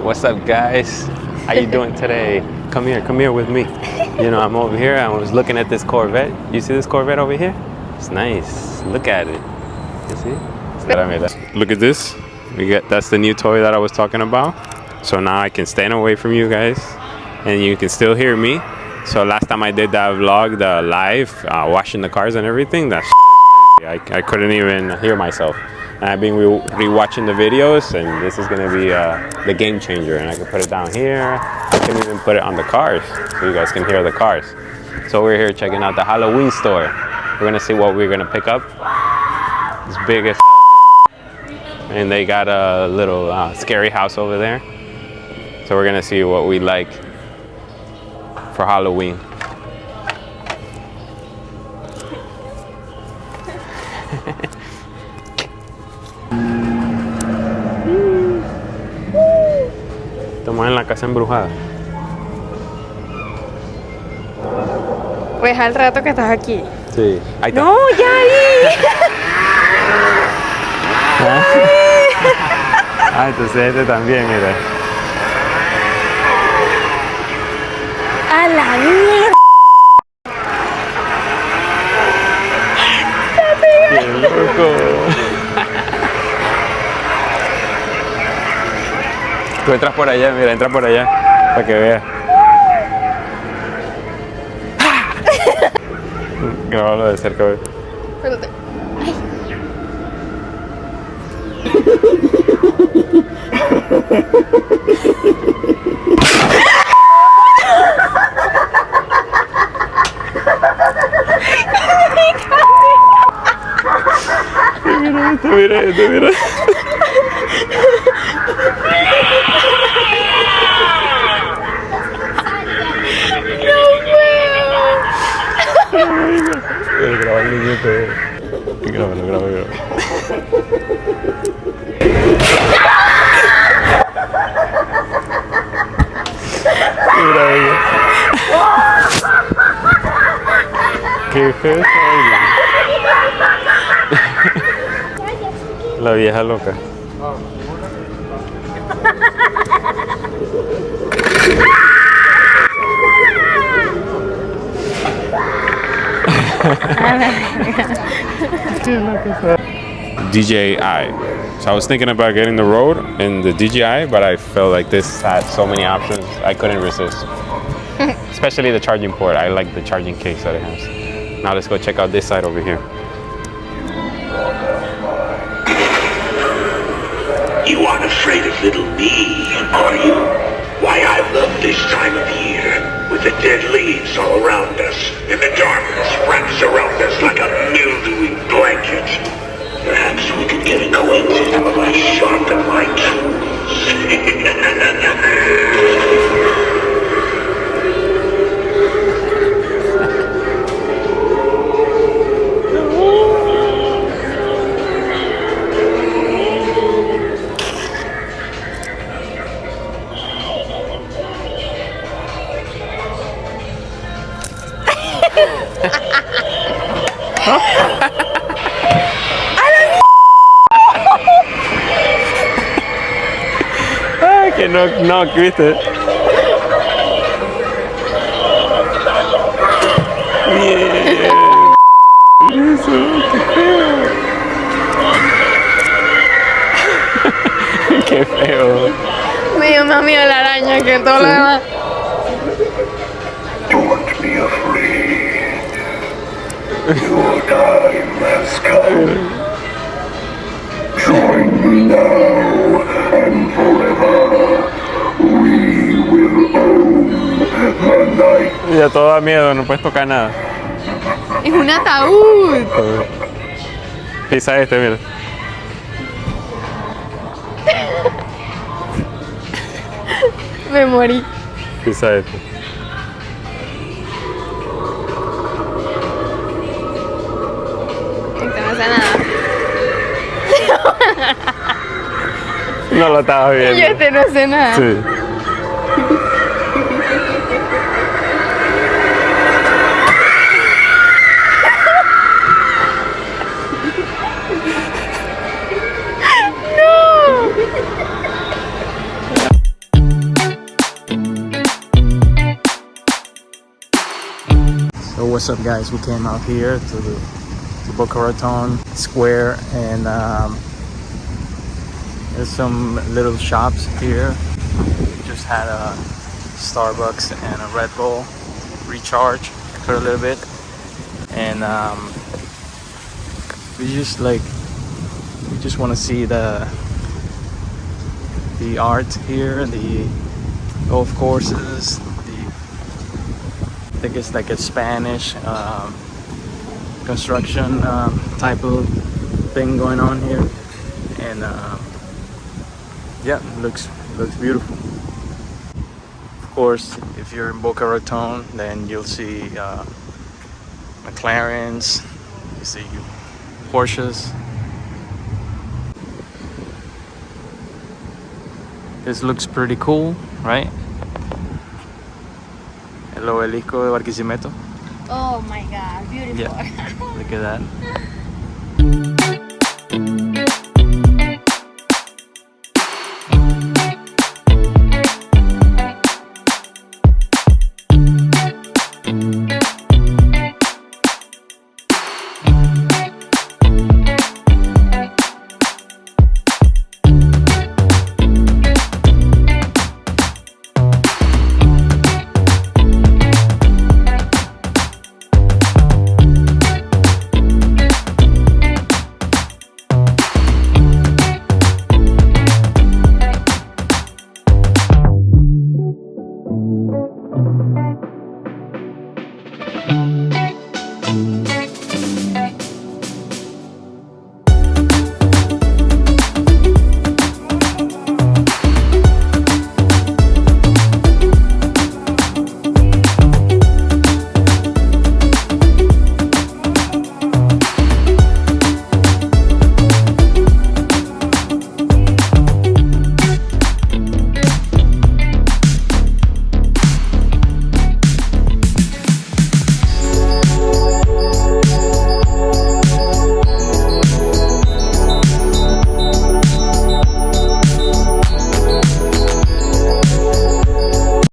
What's up, guys? How you doing today? Come here with me. You know, I'm over here. I was looking at this Corvette. You see this Corvette over here? It's nice. Look at it. You see? Look at this. That's the new toy that I was talking about. So now I can stand away from you guys, and you can still hear me. So last time I did that vlog, the live, washing the cars and everything, that's crazy. I couldn't even hear myself. And I've been re-watching the videos, and this is gonna be the game changer. And I can put it down here. I can even put it on the cars, so you guys can hear the cars. So we're here checking out the Halloween store. We're gonna see what we're gonna pick up. It's big as and they got a little scary house over there. So we're gonna see what we like for Halloween. Estamos en la casa embrujada. Pues al rato que estás aquí. Sí. Ahí está. No, ya ahí. Ah, entonces este también, mira. A la mierda. ¡Qué loco! Tú entras por allá, mira, entra por allá, para que veas. Grábalo de cerca, güey. Espérate. Mira esto, mira. Graba el niñito. Grábalo. Mira. ¿Qué feo? La vieja loca. DJI. So I was thinking about getting the Rode and the DJI, but I felt like this had so many options I couldn't resist. Especially the charging port. I like the charging case that it has. Now let's go check out this side over here. You aren't afraid of little me, are you? Why, I love this time of year, with the dead leaves all around us, and the darkness wraps around us like a mildewy blanket. Perhaps we could get acquainted while I sharpen my tools. Ay, que no, ¿viste? Bien. Eso, qué feo. Qué feo. Me dio más miedo la araña que todo lo demás. Don't be afraid. Your time has come. Join me now and forever. We will own the night. Ya todo da miedo, no puedes tocar nada. Es un ataúd. Pisa este, mira. Me morí. Pisa este. Esto no hace nada. No lo estabas viendo. Yo este no hace nada. Sí. No. what's up, guys? We came out here to Boca Raton Square, and there's some little shops here. Just had a Starbucks and a Red Bull recharge for a little bit, and we just want to see the art here, the golf courses. I think it's like a Spanish construction type of thing going on here, and yeah, looks beautiful. Of course, if you're in Boca Raton, then you'll see McLarens, you see Porsches. This looks pretty cool, right? El obelisco de Barquisimeto. Oh my god, beautiful. Yeah, look at that.